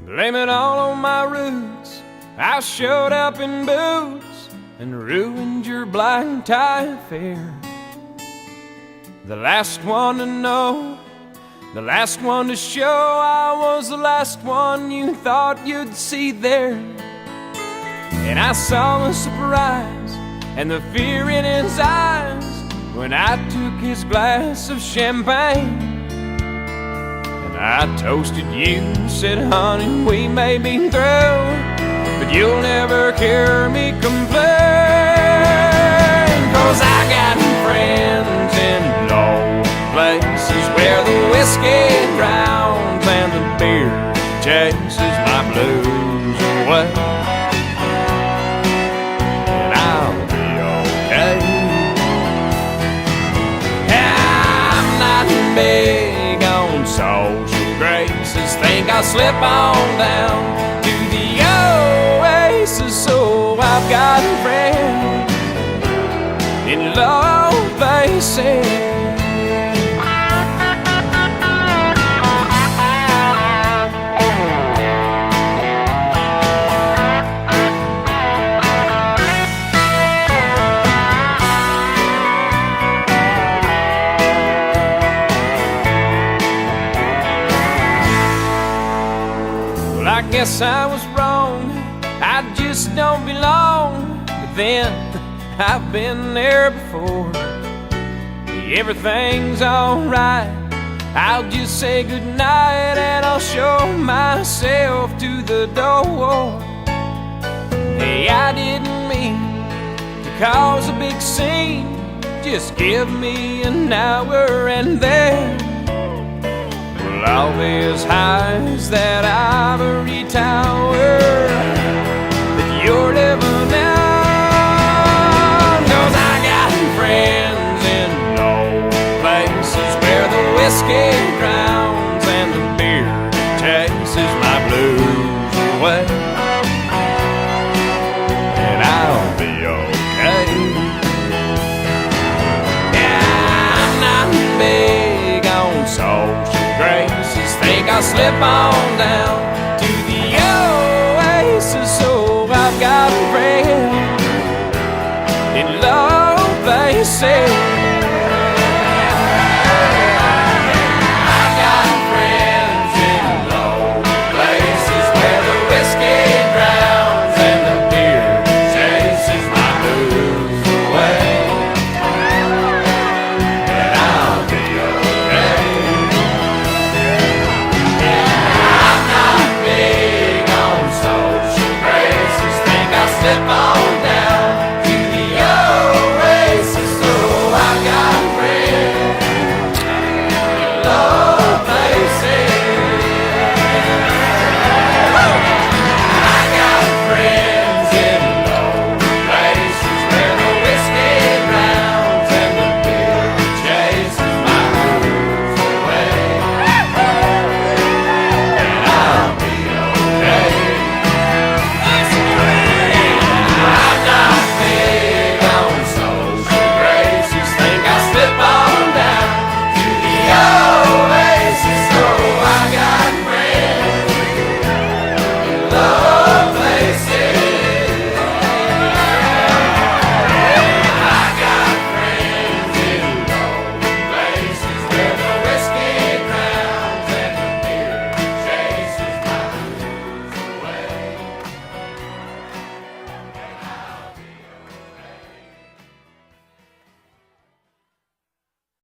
Blame it all on my roots. I showed up in boots and ruined your black tie affair. The last one to know, the last one to show, I was the last one you thought you'd see there. And I saw the surprise and the fear in his eyes when I took his glass of champagne. And I toasted you, said, honey, we may be through, but you'll never hear me complain. 'Cause I got friends in low places where the whiskey drowns and the beer chases my blues away. And I'll be okay. I'm not big on social graces. Think I'll slip on down to the oasis. So I've got a friend in low places. Well, I guess I was wrong, I just don't belong. But then I've been there before. Everything's alright, I'll just say goodnight and I'll show myself to the door. Hey, I didn't mean to cause a big scene. Just give me an hour and then well, I'll be as high as that ivory tower that you're living in. Friends in low places where the whiskey drowns and the beer chases my blues away. And I'll be okay. Yeah, I'm not big on social graces. Think I'll slip on down to the oasis. So I've got a friend in love. They say